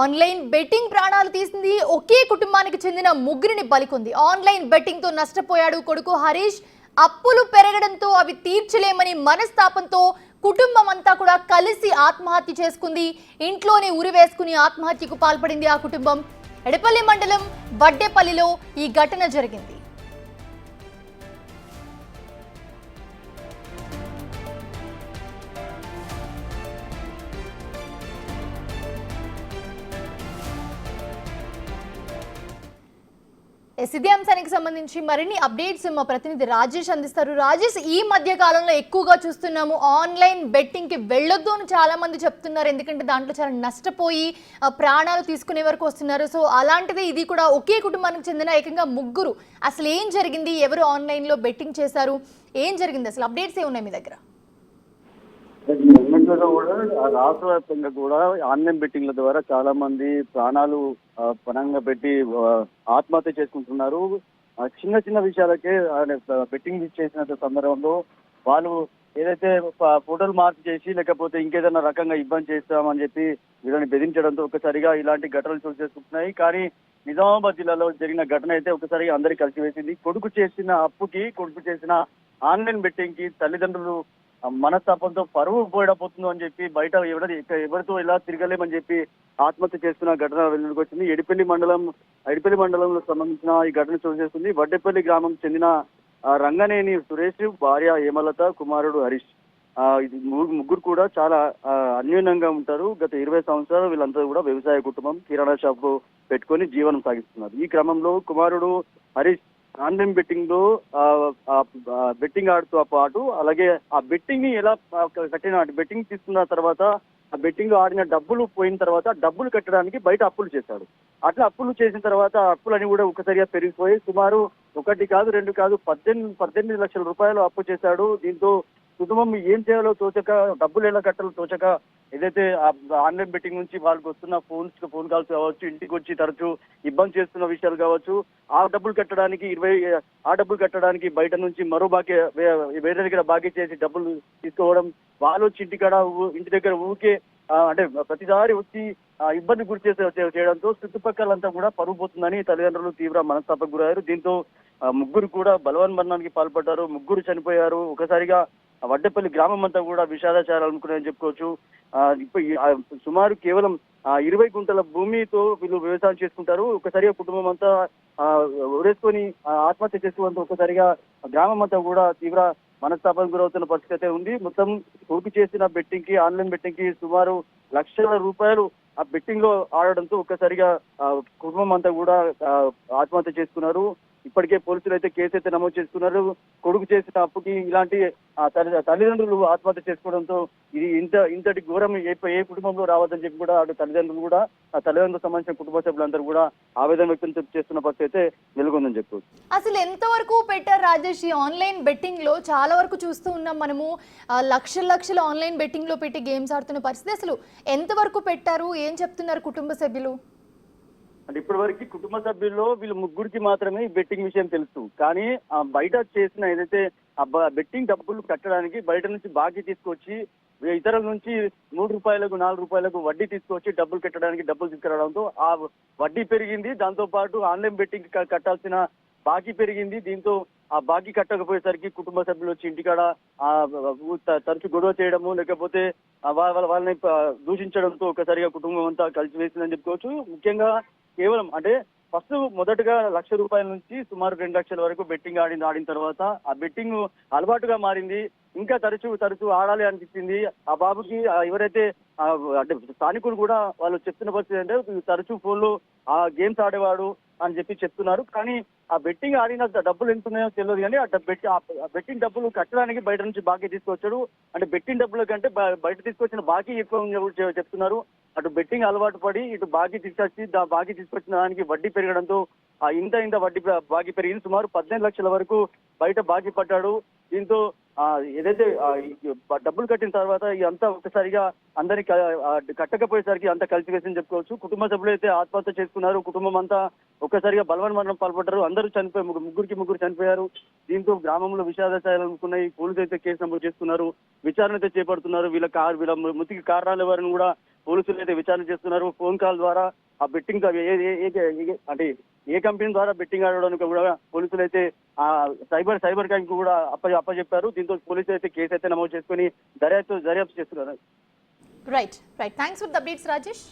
Online betting ప్రాణాలు తీసింది. ఒకే కుటుంబానికి చెందిన ముగ్గురిని బలికొంది. ఆన్లైన్ బెట్టింగ్ తో నష్టపోయాడు కొడుకు హరీష్. అప్పులు పెరగడంతో అవి తీర్చలేమని మనస్తాపంతో కుటుంబం అంతా కూడా కలిసి ఆత్మహత్య చేసుకుంది. ఇంట్లోనే ఉరివేసుకుని ఆత్మహత్యకు పాల్పడింది ఆ కుటుంబం. ఎడపల్లి మండలం వడ్డేపల్లిలో ఈ ఘటన జరిగింది. ఇదే అంశానికి సంబంధించి మరిన్ని అప్డేట్స్ మా ప్రతినిధి రాజేష్ అందిస్తారు. రాజేష్, ఈ మధ్య కాలంలో ఎక్కువగా చూస్తున్నాము ఆన్లైన్ బెట్టింగ్ కి వెళ్ళొద్దు అని చాలా మంది చెప్తున్నారు. ఎందుకంటే దాంట్లో చాలా నష్టపోయి ప్రాణాలు తీసుకునే వరకు వస్తున్నారు. సో అలాంటిది ఇది కూడా ఒకే కుటుంబానికి చెందిన ఏకంగా ముగ్గురు. అసలు ఏం జరిగింది? ఎవరు ఆన్లైన్ లో బెట్టింగ్ చేశారు? ఏం జరిగింది? అసలు అప్డేట్స్ ఏమున్నాయి మీ దగ్గర? మూమెంట్లో కూడా రాష్ట్ర వ్యాప్తంగా కూడా ఆన్లైన్ బెట్టింగ్ల ద్వారా చాలా మంది ప్రాణాలు పణంగా పెట్టి ఆత్మహత్య చేసుకుంటున్నారు. చిన్న చిన్న విషయాలకే బెట్టింగ్ చేసిన సందర్భంలో వాళ్ళు ఏదైతే ఫోటోలు మార్పు చేసి లేకపోతే ఇంకేదైనా రకంగా ఇబ్బంది చేస్తామని చెప్పి వీళ్ళని బెదిరించడంతో ఒకసారిగా ఇలాంటి ఘటనలు చోటు చేసుకుంటున్నాయి. కానీ నిజామాబాద్ జిల్లాలో జరిగిన ఘటన అయితే ఒకసారిగా అందరికీ కలిసివేసింది. కొడుకు చేసిన ఆన్లైన్ బెట్టింగ్ కి తల్లిదండ్రులు మనస్తాపంతో పరువు పోయడపోతుందో అని చెప్పి బయట ఎవరితో ఇలా తిరగలేమని చెప్పి ఆత్మహత్య చేస్తున్న ఘటన వెలుగులోకి వచ్చింది. ఎడిపల్లి మండలంలో సంబంధించిన ఈ ఘటన చోటు చేస్తుంది. వడ్డేపల్లి గ్రామం చెందిన రంగనేని సురేష్, భార్య హేమలత, కుమారుడు హరీష్. ఇది ముగ్గురు కూడా చాలా అన్యోన్యంగా ఉంటారు. గత 20 సంవత్సరాలు వీళ్ళంతా కూడా వ్యవసాయ కుటుంబం, కిరాణా షాపు పెట్టుకొని జీవనం సాగిస్తున్నారు. ఈ క్రమంలో కుమారుడు హరీష్ ఆన్లైన్ బెట్టింగ్ లో బెట్టింగ్ ఆడుతూ పాటు అలాగే ఆ బెట్టింగ్ ని ఎలా కట్టిన బెట్టింగ్ తీసుకున్న తర్వాత ఆ బెట్టింగ్ లో ఆడిన డబ్బులు పోయిన తర్వాత డబ్బులు కట్టడానికి బయట అప్పులు చేశాడు. అట్లా అప్పులు చేసిన తర్వాత అప్పులని కూడా ఒకసారిగా పెరిగిపోయి సుమారు 1 కాదు 2 కాదు 18 లక్షల రూపాయలు అప్పు చేశాడు. దీంతో కుటుంబం ఏం చేయాలో తోచక, డబ్బులు ఎలా కట్టాలో తోచక, ఏదైతే ఆన్లైన్ బెట్టింగ్ నుంచి వాళ్ళకి వస్తున్న ఫోన్ కాల్స్ కావచ్చు, ఇంటికి వచ్చి తరచూ ఇబ్బంది చేస్తున్న విషయాలు కావచ్చు, ఆ డబ్బులు కట్టడానికి బయట నుంచి మరో బాకీ వేరే దగ్గర బాకీ చేసి డబ్బులు తీసుకోవడం, వాళ్ళు వచ్చి ఇంటి దగ్గర ఊరికే అంటే ప్రతిసారి వచ్చి ఇబ్బంది గురి చేయడంతో చుట్టుపక్కలంతా కూడా పరుగు పోతుందని తల్లిదండ్రులు తీవ్ర మనస్తాపకు గురయ్యారు. దీంతో ముగ్గురు కూడా బలవన్మరణానికి పాల్పడ్డారు. ముగ్గురు చనిపోయారు. ఒకసారిగా వడ్డేపల్లి గ్రామం అంతా కూడా విషాదాచారాలు అనుకున్నాయని చెప్పుకోవచ్చు. ఇప్పుడు సుమారు కేవలం 20 గుంటల భూమితో వీళ్ళు వ్యవసాయం చేసుకుంటారు. ఒకసారిగా కుటుంబం అంతా ఉరేసుకొని ఆత్మహత్య చేసుకోవడంతో ఒకసారిగా గ్రామం అంతా కూడా తీవ్ర మనస్తాపానికి గురవుతున్న పరిస్థితి అయితే ఉంది. మొత్తం కొడుకు చేసిన బెట్టింగ్ కి, ఆన్లైన్ బెట్టింగ్ కి సుమారు లక్షల రూపాయలు ఆ బెట్టింగ్ లో ఆడడంతో ఒక్కసారిగా కుటుంబం అంతా కూడా ఆత్మహత్య చేసుకున్నారు. ఇప్పటికే పోలీసులు అయితే కేసు అయితే నమోదు చేసుకున్నారు. కొడుకు చేసిన అప్పుకి ఇలాంటి తల్లిదండ్రులు ఆత్మహత్య చేసుకోవడంతో ఇది ఇంతటి ఘోరం ఏ కుటుంబంలో రావద్దని చెప్పి కూడా అటు తల్లిదండ్రులు కూడా ఆ తల్లిదండ్రులకు సంబంధించిన కుటుంబ సభ్యులందరూ కూడా ఆవేదన వ్యక్తం చేస్తున్న పరిస్థితి అయితే వెలుగొందని చెప్పవచ్చు. అసలు ఎంతవరకు పెట్టారు రాజేష్ ఈ ఆన్లైన్ బెట్టింగ్ లో? చాలా వరకు చూస్తూ ఉన్నాం మనము, లక్షల ఆన్లైన్ బెట్టింగ్ లో పెట్టి గేమ్స్ ఆడుతున్న పరిస్థితి. అసలు ఎంతవరకు పెట్టారు? ఏం చెప్తున్నారు కుటుంబ సభ్యులు? అంటే ఇప్పటి వరకు కుటుంబ సభ్యుల్లో వీళ్ళు ముగ్గురికి మాత్రమే ఈ బెట్టింగ్ విషయం తెలుసు. కానీ బయట చేసిన ఏదైతే బెట్టింగ్ డబ్బులు కట్టడానికి బయట నుంచి బాకీ తీసుకొచ్చి ఇతరుల నుంచి 3 రూపాయలకు 4 రూపాయలకు వడ్డీ తీసుకొచ్చి డబ్బులు కట్టడానికి డబ్బులు తీసుకురావడంతో ఆ వడ్డీ పెరిగింది. దాంతో పాటు ఆన్లైన్ బెట్టింగ్ కట్టాల్సిన బాకీ పెరిగింది. దీంతో ఆ బాకీ కట్టకపోయేసరికి కుటుంబ సభ్యులు వచ్చి ఇంటికాడ తరచు గొడవ చేయడము, లేకపోతే వాళ్ళని దూషించడంతో ఒకసారిగా కుటుంబం అంతా కలిసివేసిందని చెప్పుకోవచ్చు. ముఖ్యంగా కేవలం అంటే మొదటగా ₹1,00,000 నుంచి సుమారు 2 లక్షల వరకు బెట్టింగ్ ఆడిన తర్వాత ఆ బెట్టింగ్ అలవాటుగా మారింది. ఇంకా తరచు ఆడాలి అనిపించింది. ఆ బాబుకి ఎవరైతే అంటే స్థానికులు కూడా వాళ్ళు చెప్తున్న పరిస్థితి అంటే తరచు ఫోన్లో ఆ గేమ్స్ ఆడేవాడు అని చెప్పి చెప్తున్నారు. కానీ ఆ బెట్టింగ్ ఆడిన డబ్బులు ఎంత ఉన్నాయో తెలియదు. కానీ ఆ బెట్టింగ్ డబ్బులు కట్టడానికి బయట నుంచి బాకీ తీసుకొచ్చాడు. అంటే బెట్టింగ్ డబ్బుల కంటే బయట తీసుకొచ్చిన బాకీ ఎక్కువ చెప్తున్నారు. అటు బెట్టింగ్ అలవాటు పడి ఇటు బాకీ తీసుకొచ్చిన దానికి వడ్డీ పెరగడంతో ఇంత వడ్డీ బాకీ పెరిగింది. సుమారు 18 లక్షల వరకు బయట బాకీ పడ్డాడు. దీంతో ఏదైతే డబ్బులు కట్టిన తర్వాత ఇదంతా ఒకసారిగా అందరికి కట్టకపోయేసరికి అంతా కలిసివేసిందని చెప్పుకోవచ్చు. కుటుంబ సభ్యులు అయితే ఆత్మహత్య చేసుకున్నారు. కుటుంబం అంతా ఒక్కసారిగా బలవన్మరణం పాల్పడ్డారు. అందరూ ముగ్గురు చనిపోయారు. దీంతో గ్రామంలో విషాదాచారాలు అనుకున్నాయి. పోలీసులు అయితే కేసు నమోదు చేస్తున్నారు, విచారణ అయితే చేపడుతున్నారు. వీళ్ళ మృతికి కారణాలు ఎవరని కూడా పోలీసులు అయితే విచారణ చేస్తున్నారు. ఫోన్ కాల్ ద్వారా ఆ బెట్టింగ్ అంటే ఏ కంపెనీ ద్వారా బెట్టింగ్ ఆడడానికి కూడా పోలీసులు అయితే ఆ సైబర్ క్రైమ్ కూడా అప్పచెప్పారు. దీంతో పోలీసులు అయితే కేసు అయితే నమోదు చేసుకుని దర్యాప్తు చేస్తున్నారు. Right thanks for the updates Rajesh.